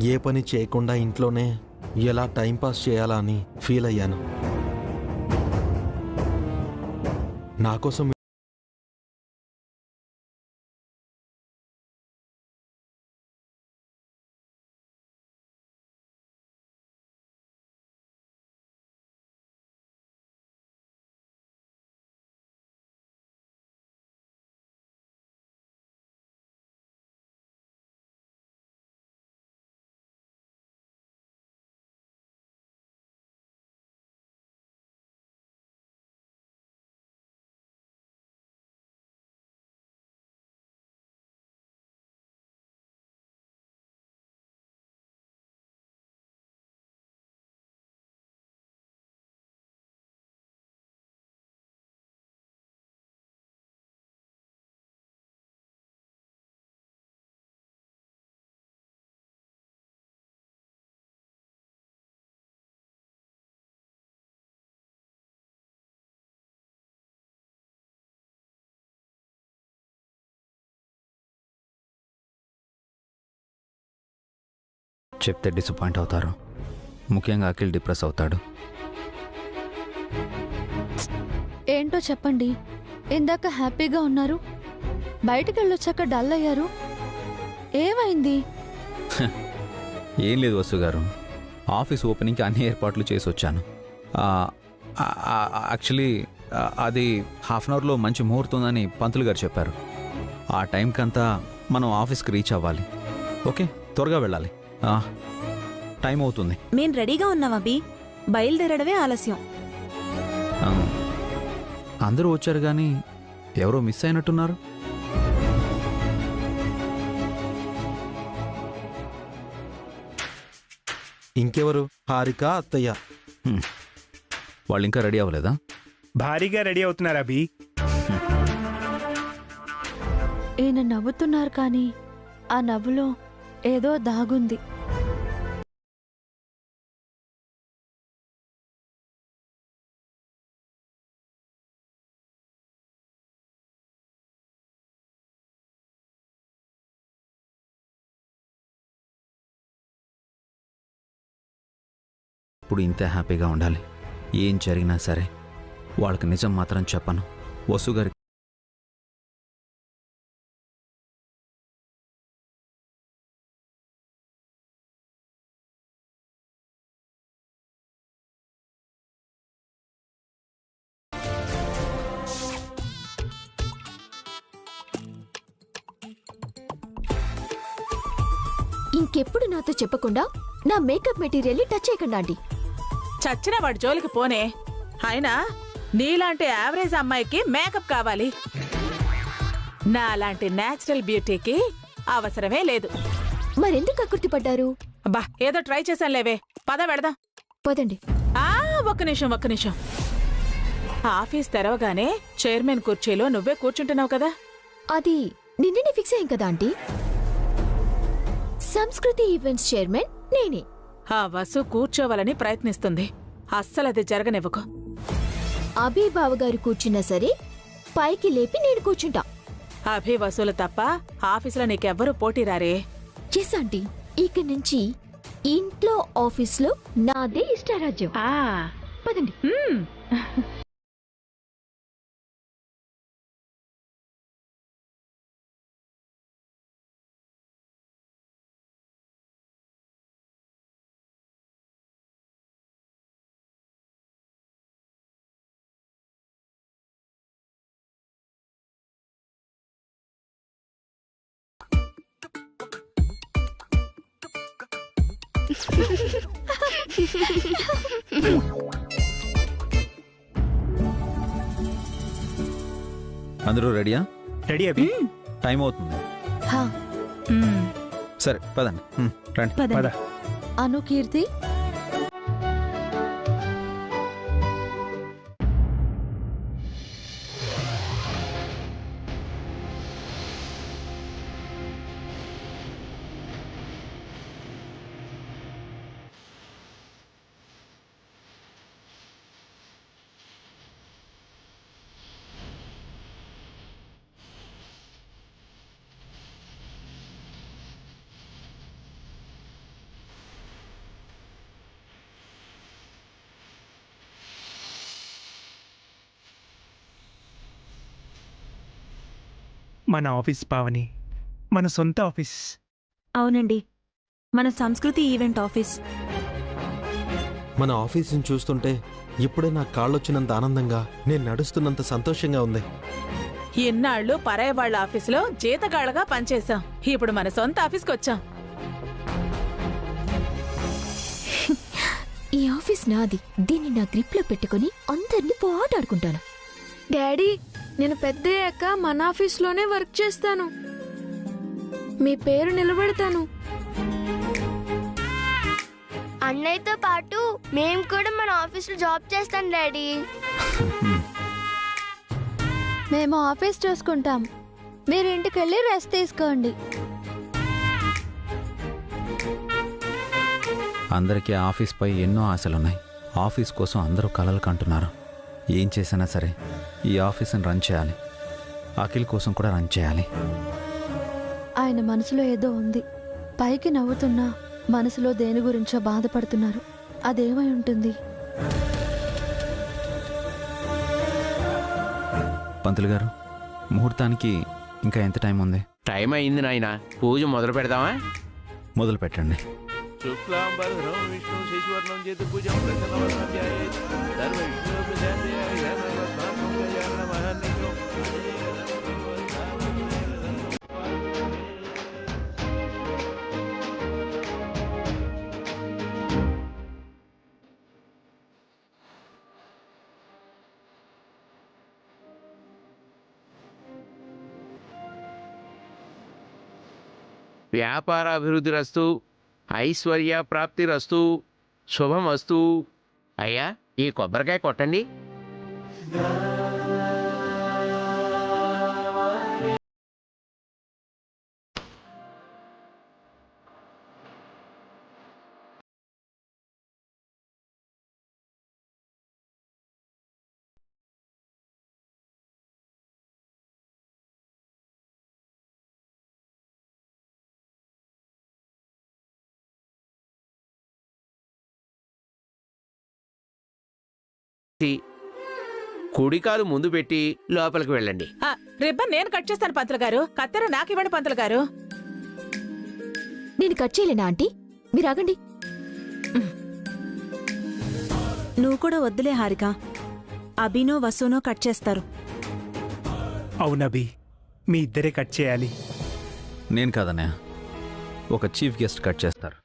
ఏ పని చేయకుండా ఇంట్లోనే ఎలా టైంపాస్ చేయాలా అని ఫీల్ అయ్యాను. నా కోసం చెప్తే డిసప్పాయింట్ అవుతారు. ముఖ్యంగా అఖిల్ డిప్రెస్ అవుతాడు. ఏంటో చెప్పండి. ఇందాక హ్యాపీగా ఉన్నారు, బయటికి వెళ్ళొచ్చాక డల్ అయ్యారు. ఏమైంది? ఏం లేదు వసు గారు, ఆఫీస్ ఓపెనింగ్కి అన్ని ఏర్పాట్లు చేసి వచ్చాను. యాక్చువల్లీ అది హాఫ్ అన్ అవర్లో మంచి ముహూర్తం ఉందని పంతులు గారు చెప్పారు. ఆ టైంకంతా మనం ఆఫీస్కి రీచ్ అవ్వాలి. ఓకే, త్వరగా వెళ్ళాలి, టైం అవుతుంది. మేం రెడీగా ఉన్నాం అభి, బయలుదేరడమే ఆలస్యం. అందరూ వచ్చారు కానీ ఎవరో మిస్ అయినట్టున్నారు. ఇంకెవరు? హారిక, అత్తయ్య. వాళ్ళు ఇంకా రెడీ అవ్వలేదా? భారీగా రెడీ అవుతున్నారు అభి. ఈయన నవ్వుతున్నారు కానీ ఆ నవ్వులో ఏదో దాగుంది. ఇప్పుడు ఇంతే హ్యాపీగా ఉండాలి. ఏం జరిగినా సరే వాళ్ళకి నిజం మాత్రం చెప్పను. వసు గారి ఇంకెప్పుడు నాతో చెప్పకుండా నా మేకప్ మెటీరియల్ టచ్ చేయకండి ఆంటీ. చచ్చిన వాడి జోలికి పోనే. అయినా నీలాంటి యావరేజ్ అమ్మాయికి మేకప్ కావాలి, నాలాంటి నేచురల్ బ్యూటీకి అవసరమే లేదు. మరెందుకు అకృతి పడ్డారు? అబ్బా, ఏదో ట్రై చేశాను లేవే, పద వెడదాం. పదండి. ఒక్క నిమిషం. ఆఫీస్ తెరవగానే చైర్మన్ కుర్చీలో నువ్వే కూర్చుంటున్నావు కదా. అది నిన్ననే ఫిక్స్ అయ్యాం కదా ఆంటీ. సంస్కృతి ఈవెంట్స్ చైర్మన్ నేనే. ఆ వసు కూర్చోవాలని ప్రయత్నిస్తుంది, అస్సలది జరగనివ్వకు. అభి బావగారు కూర్చున్నా సరే పైకి లేపి నేను కూర్చుంటా. అభి వసూలు తప్ప ఆఫీసులో నీకెవ్వరూ పోటీ రారే. ఎస్ ఆంటీ, ఇక నుంచి ఇంట్లో ఆఫీస్లో నాదే ఇష్టారాజ్యం. పదండి. అందరూ రెడీయా? రెడీ అభి. టైం అవుతుంది. సరే పదండి, రండి. పద. అను, కీర్తి, మన ఆఫీస్ పావని, మన సొంత ఆఫీస్. అవునండి, మన సంస్కృతి ఈవెంట్ ఆఫీస్. మన ఆఫీస్ని చూస్తుంటే ఇప్పుడే నా కాళ్ళొచ్చినంత ఆనందంగా, నేను నడుస్తున్నంత సంతోషంగా ఉంది. ఇన్నాళ్ళు పరాయి వాళ్ళ ఆఫీసులో జీతగాళ్ళగా పనిచేశాం. ఇప్పుడు మన సొంత ఆఫీస్కి వచ్చాం. ఈ ఆఫీస్ నాది. దీన్ని నా గ్రిప్ లో పెట్టుకుని అందరినీ పోటాడుకుంటాను. డాడీ, నేను పెద్దయ్యాక మన ఆఫీస్లోనే వర్క్ చేస్తాను. మీ పేరు నిలబెడతాను. అన్నయ్యతో పాటు మేము కూడా మన ఆఫీస్లో జాబ్ చేస్తాం డాడీ. మేము ఆఫీస్ చూసుకుంటాం, మీరు ఇంటికెళ్ళి రెస్ట్ తీసుకోండి. అందరికీ ఆఫీస్పై ఎన్నో ఆశలున్నాయి. ఆఫీస్ కోసం అందరూ కలలు కంటున్నారు. ఏం చేసినా సరే ఈ ఆఫీస్ని రన్ చేయాలి. అఖిల్ కోసం కూడా రన్ చేయాలి. ఆయన మనసులో ఏదో ఉంది. పైకి నవ్వుతున్నా మనసులో దేని గురించో బాధపడుతున్నారు. అదేమై ఉంటుంది? పంతులు గారు, ముహూర్తానికి ఇంకా ఎంత టైం ఉంది? టైం అయింది నాయన. పూజ మొదలు పెడదామా? మొదలు పెట్టండి. వ్యాపార అభివృద్ధి రస్తు, ఐశ్వర్య ప్రాప్తి రస్తు, శుభమస్తు. అయ్యా, ఈ కొబ్బరికాయ కొట్టండి. కుడికాలు ముందు పెట్టి లోపలికి వెళ్ళండి. రిబ్బన్ నేను కట్ చేస్తాను పంతులు గారు. కత్తెర నాకు ఇవ్వండి పంతులు గారు. నేను కట్ చేయలేనా ఆంటీ? మీరు ఆగండి. నువ్వు కూడా వద్దులే హారిక. అభినో వసునో కట్ చేస్తారు. అవునబి, మీ ఇద్దరే కట్ చేయాలి. నేను కాదన్నయ్య, ఒక చీఫ్ గెస్ట్ కట్ చేస్తారు.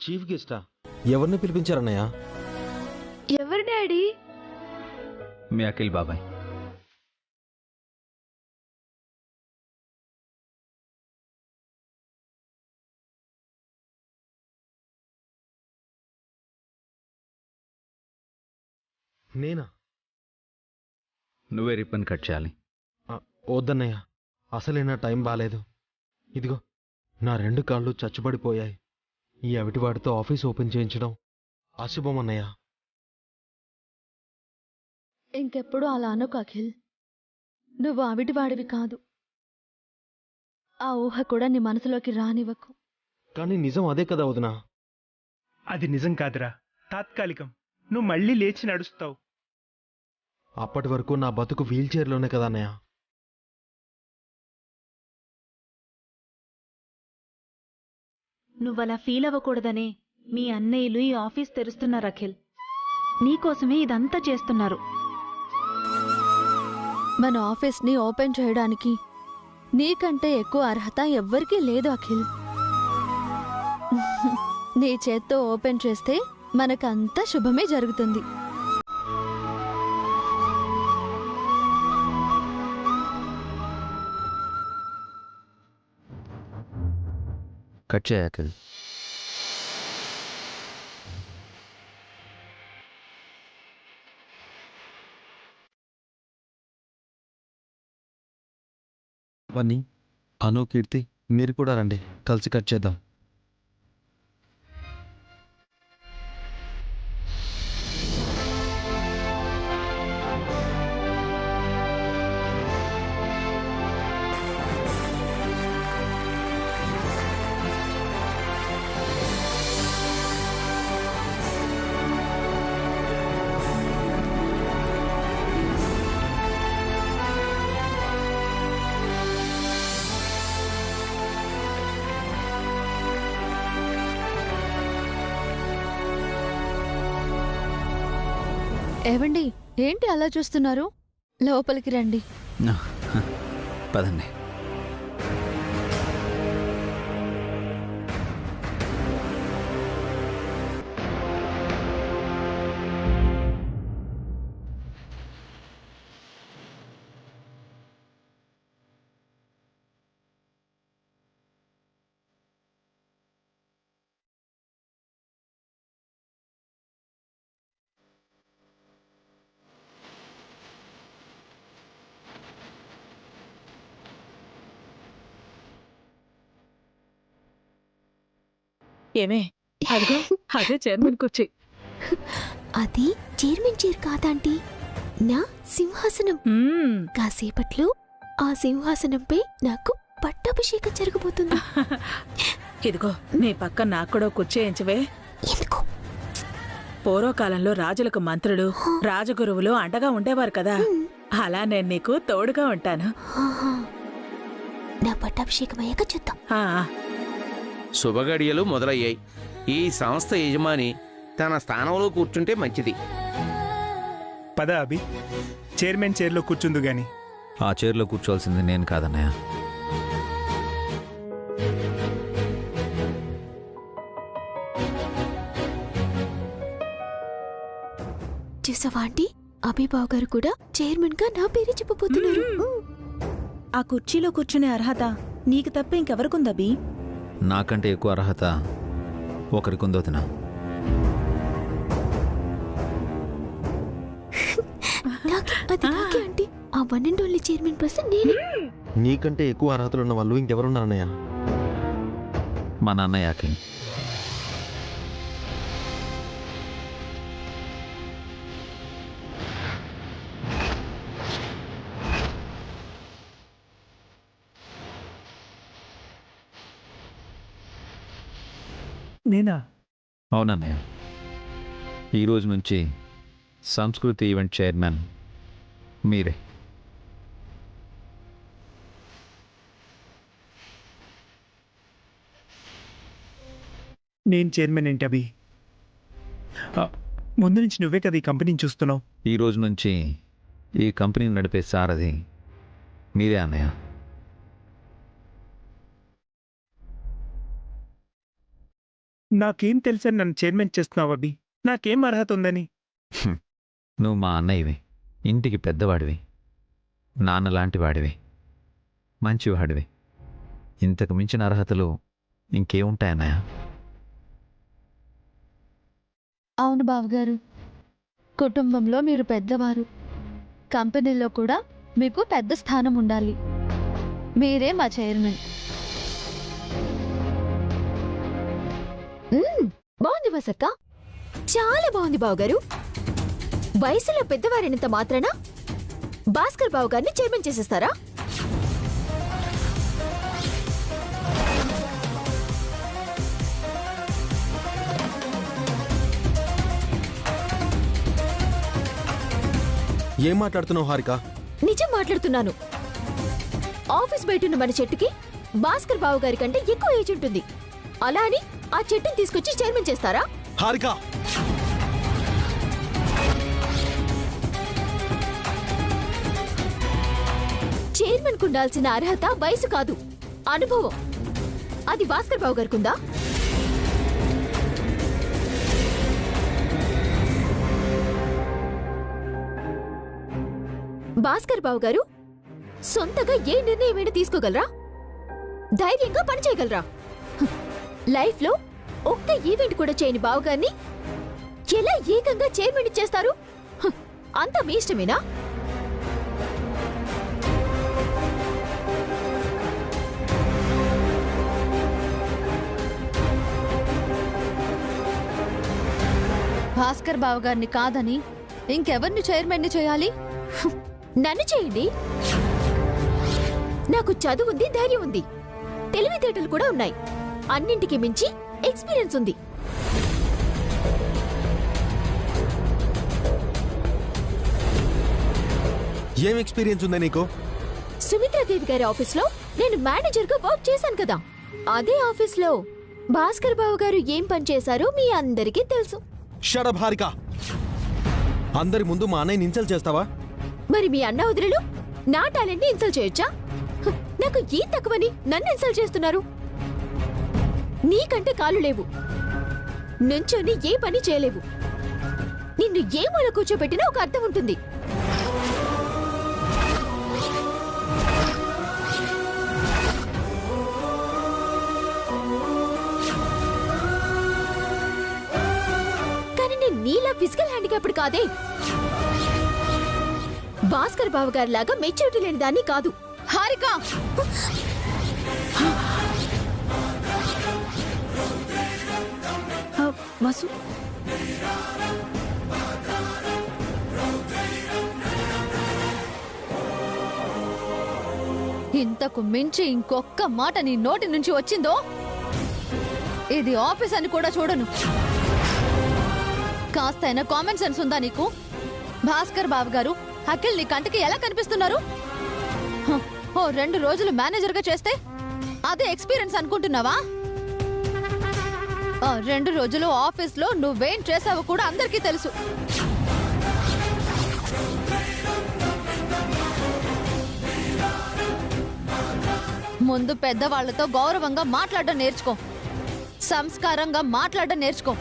చీఫ్ గెస్టా? ఎవరిని పిలిపించారన్నయ్య? ఎవరు డాడీ? మీ అఖిల్ బాబాయ్. నేనా? నువ్వే రిబ్బన్ కట్ చేయాలి. వద్దన్నయ్య, అసలే నా టైం బాలేదు. ఇదిగో, నా 2 కాళ్ళు చచ్చుబడిపోయాయి. ఈ అవిటివాడితో ఆఫీస్ ఓపెన్ చేయించడం అశుభం అన్నయ్య. ఇంకెప్పుడు అలా అనుకు అఖిల్. నువ్వు అవిటివాడివి కాదు. ఆ ఊహ కూడా నీ మనసులోకి రానివ్వకు. కానీ నిజం అదే కదా వదినా. అది నిజం కాదురా, తాత్కాలికం. నువ్వు మళ్ళీ లేచి నడుస్తావు. అప్పటి వరకు నా బతుకు వీల్ చైర్లోనే కదా అన్నయ్య. నువ్వలా ఫీల్ అవ్వకూడదనే మీ అన్నయ్యలు ఈ ఆఫీస్ తెరుస్తున్నారు అఖిల్. నీకోసమే ఇదంతా చేస్తున్నారు. మన ఆఫీస్ని ఓపెన్ చేయడానికి నీకంటే ఎక్కువ అర్హత ఎవ్వరికీ లేదు అఖిల్. నీ చేత్తో ఓపెన్ చేస్తే మనకంతా శుభమే జరుగుతుంది. కట్ చేయ అఖిల్. వన్నీ, అను, కీర్తి, మీరు కూడా రండి, కలిసి కట్ చేద్దాం. ఏవండి, ఏంటి అలా చూస్తున్నారు? లోపలికి రండి. పదండి. ఏమే, అదిగో అదే చైర్మన్ కుర్చీ. అది చైర్మన్ చైర్ కాదాంటీ, నా సింహాసనం. కాసేపట్లో ఆ సింహాసనంపై నాకు పట్టాభిషేకం జరగబోతుంది. ఇదిగో నీ పక్క నాకు కూడా కూర్చేయించవే. ఎందుకు? పూర్వకాలంలో రాజులకు మంత్రులు, రాజగురువులు అండగా ఉండేవారు కదా, అలా నేను నీకు తోడుగా ఉంటాను. నా పట్టాభిషేకం అయ్యాక చూద్దాం. శుభగడియలు మొదలయ్యాయి. ఈ సంస్థ యజమాని తన స్థానంలో కూర్చుంటే మంచిది. పద అభి, చైర్మన్ చైర్లో కూర్చుందు గాని. ఆ చైర్లో కూర్చోవాల్సింది నేను కాదన్నయ్య. చూసావా ఆంటీ, అభిబావ్ గారు కూడా చైర్మన్ గా నా పేరు చెప్పబోతున్నారు. ఆ కుర్చీలో కూర్చునే అర్హత నీకు తప్ప ఇంకెవరికుందబి? నాకంటే ఎక్కువ అర్హత ఒకరికుందో తినా. అది నాకే ఆంటీ. ఆ one and only chairman person నేనే. నీకంటే ఎక్కువ అర్హతలు ఉన్న వాళ్ళు ఇంకెవరున్నారన్నయ్య? మా నాన్నయ్యకి. నేనా? అవునన్నయ్య. ఈరోజు నుంచి సంస్కృతి ఈవెంట్ చైర్మన్ మీరే. నేను చైర్మన్ ఏంటి అభి? ముందు నుంచి నువ్వే కదా ఈ కంపెనీని చూస్తున్నావు. ఈ రోజు నుంచి ఈ కంపెనీని నడిపే సారథి మీరే అన్నయ్య. నాకేం తెలుసని నన్ను చైర్మన్ చేస్తున్నావు అభి? నాకేం అర్హత ఉందని? నువ్వు మా అన్నయ్యవి, ఇంటికి పెద్దవాడివి, నాన్నలాంటి వాడివి, మంచివాడివి. ఇంతకు మించిన అర్హతలు ఇంకేముంటాయన్నయ్య? అవును బావగారు, కుటుంబంలో మీరు పెద్దవారు, కంపెనీలో కూడా మీకు పెద్ద స్థానం ఉండాలి. మీరే మా చైర్మన్. బాగుంది వసక్క, చాలా బాగుంది బావగారు. వయసులో పెద్దవారినంత మాత్రాన భాస్కర్ బావు గారిని చైర్మన్ చేసేస్తారా? ఏం మాట్లాడుతున్నావు హారిక? నిజం మాట్లాడుతున్నాను. ఆఫీస్ బయటున్న మన చెట్టుకి భాస్కర్ బావు గారి కంటే ఎక్కువ ఏజ్ ఉంటుంది. అలా అని ఆ చెట్టుని తీసుకొచ్చి చైర్మన్ చేస్తారా? హారిక, చైర్మన్ కుండాల్సిన అర్హత వయసు కాదు, అనుభవం. అది భాస్కర్ బావు గారికుందా? భాస్కర్ బావు గారు సొంతగా ఏ నిర్ణయమైనా తీసుకోగలరా? ధైర్యంగా పనిచేయగలరా? లైఫ్ లో ఒక్క ఈవెంట్ కూడా చేయని బావగారిని ఎలా ఏకంగా చైర్మన్ ఇచ్చేస్తారు? అంతా మీ ఇష్టమేనా? భాస్కర్ బావగారిని కాదని ఇంకెవరిని చైర్మన్ చేయాలి? నన్ను చేయండి. నాకు చదువుంది, ధైర్యం ఉంది, తెలివితేటలు కూడా ఉన్నాయి. అన్నింటికి మించి ఎక్స్పీరియన్స్ ఉంది. ఏం ఎక్స్పీరియన్స్ ఉందా నీకు? సుమిత్రాదేవి గారి ఆఫీస్లో నేను మేనేజర్గా వర్క్ చేశాను కదా. అదే ఆఫీస్లో భాస్కర్ బావు గారు ఏం పని చేశారో మీ అందరికీ తెలుసు. Shut up Harika. అందరి ముందు మా అన్నయ్యని ఇన్సల్ట్ చేస్తావా? మరి మీ అన్న వదిలేలు నా టాలెంట్ ని ఇన్సల్ట్ చేయొచ్చా? నాకు ఏం తక్కువని నన్ను ఇన్సల్ట్ చేస్తున్నారు? నీకంటే కాళ్ళు లేవు, నుంచొని ఏ పని చేయలేవు. నిన్ను ఏ మూల కూర్చోబెట్టినా ఒక అర్థం ఉంటుంది. కానీ నేను నీలా ఫిజికల్ హ్యాండిక్యాప్డ్ కాదే. భాస్కర్ బావ గారి లాగా మెచ్యూరిటీ లేని దాన్ని కాదు. హారిక, వసు, ఇంతకు మించి ఇంకొక్క మాట నీ నోటి నుంచి వచ్చిందో ఇది ఆఫీస్ అని కూడా చూడను. కాస్తైనా కామన్ సెన్స్ ఉందా నీకు? భాస్కర్ బాబు గారు, అఖిల్ నీ కంటికి ఎలా కనిపిస్తున్నారు? ఓ 2 రోజులు మేనేజర్గా చేస్తే అదే ఎక్స్పీరియన్స్ అనుకుంటున్నావా? 2 రోజులు ఆఫీస్లో నువ్వేం చేసావో కూడా అందరికీ తెలుసు. ముందు పెద్దవాళ్లతో గౌరవంగా మాట్లాడడం నేర్చుకో, సంస్కారంగా మాట్లాడడం నేర్చుకో.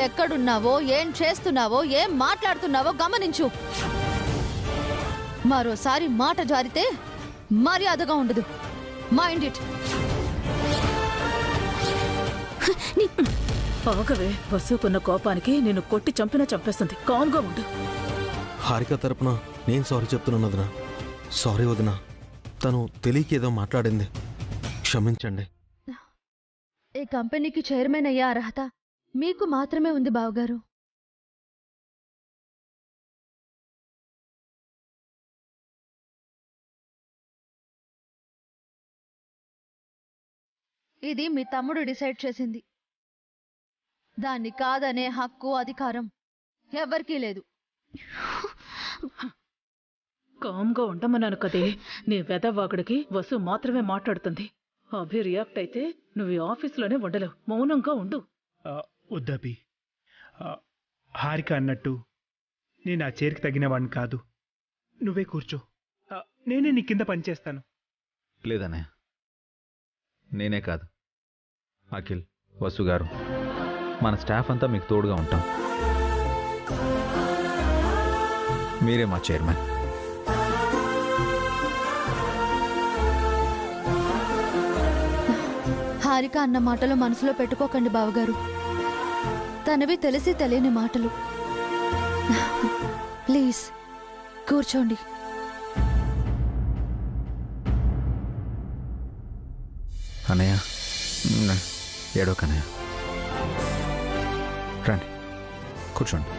ఎక్కడున్నావో, ఏం చేస్తున్నావో, ఏం మాట్లాడుతున్నావో గమనించు. మరోసారి మాట జారితే మర్యాదగా ఉండదు. Mind it. ఆగవే, వసుకున్న కోపానికి నిన్ను కొట్టి చంపినా చంపేస్తుంది. కామ్గా ఉండు. హారిక తరపున నేను సారీ చెప్తున్నాను వదినా. సారీ వదినా, తను తెలియకేదో మాట్లాడింది, క్షమించండి. ఈ కంపెనీకి చైర్మన్ అయ్యే అర్హత మీకు మాత్రమే ఉంది బావగారు. ఇది మీ తమ్ముడు డిసైడ్ చేసింది. దాన్ని కాదనే హక్కు, అధికారం ఎవరికీ లేదు. కామ్గా ఉండమన్నాను కదే. నీ వెదవాగుడికి వసు మాత్రమే మాట్లాడుతుంది. అభి రియాక్ట్ అయితే నువ్వు ఈ ఆఫీసులోనే ఉండలేవు. మౌనంగా ఉండు. వద్దబి, హారిక అన్నట్టు నేను ఆ చైర్కి తగిన వాడిని కాదు. నువ్వే కూర్చో, నేనే నీ కింద పనిచేస్తాను. లేదనే, నేనే కాదు, అఖిల్, వసు గారు, మన స్టాఫ్ అంతా మీకు తోడుగా ఉంటాం. మీరే మా చైర్మన్. హారిక అన్న మాటలు మనసులో పెట్టుకోకండి బావగారు. తనవి తెలిసి తెలియని మాటలు. ప్లీజ్ కూర్చోండి. అనయ్య, ఏడోకనయ్య, రండి కూర్చోండి.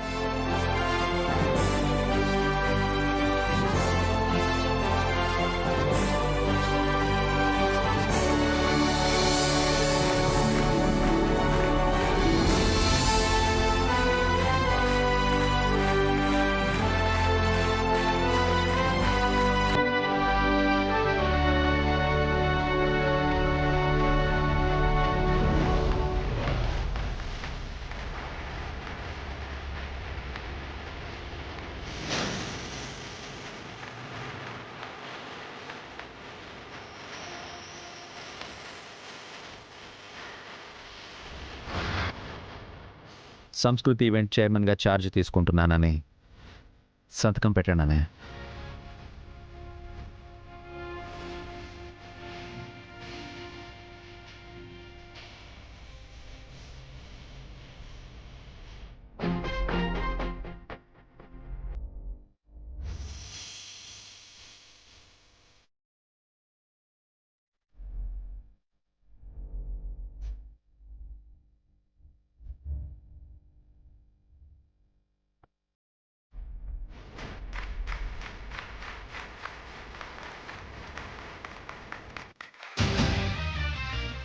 సంస్కృతి ఈవెంట్ చైర్మన్గా ఛార్జ్ తీసుకుంటున్నానని సంతకం పెట్టాననే.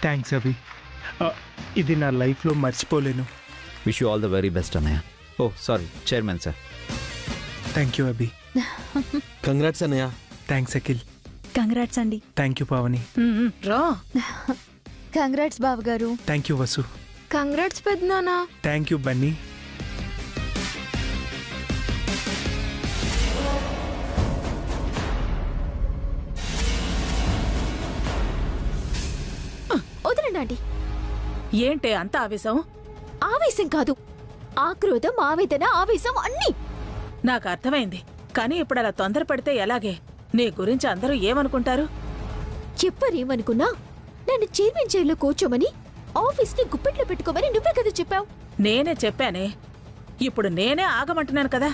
థ్యాంక్స్ అభి, ఇది నా లైఫ్లో మర్చిపోలేను. Wish you all the very best అన్నయ్య. Oh sorry, chairman sir. Thank you Abhi. Congrats అన్నయ్య. థ్యాంక్స్ అఖిల్. కంగ్రాట్స్ అండి. Thank you Pavani. రా. కంగ్రాట్స్ బావగారు. Thank you Vasu. కంగ్రాట్స్ పెద్దనాన్న. Thank you Bunny. ఏంటే అంత ఆవేశం? ఆవేశం కాదు, ఆక్రోధం, ఆవేదన, ఆవేశం అన్నీ. నాకు అర్థమైంది, కానీ ఇప్పుడు అలా తొందరపడితే ఎలాగే? నీ గురించి అందరూ ఏమనుకుంటారు? ఎవ్వరేమనుకున్నా నన్ను చైర్మన్ చైర్లో కూర్చోమని, ఆఫీస్ని గుప్పెట్లో పెట్టుకోమని నువ్వే కదా చెప్పావు. నేనే చెప్పానే, ఇప్పుడు నేనే ఆగమంటున్నాను కదా.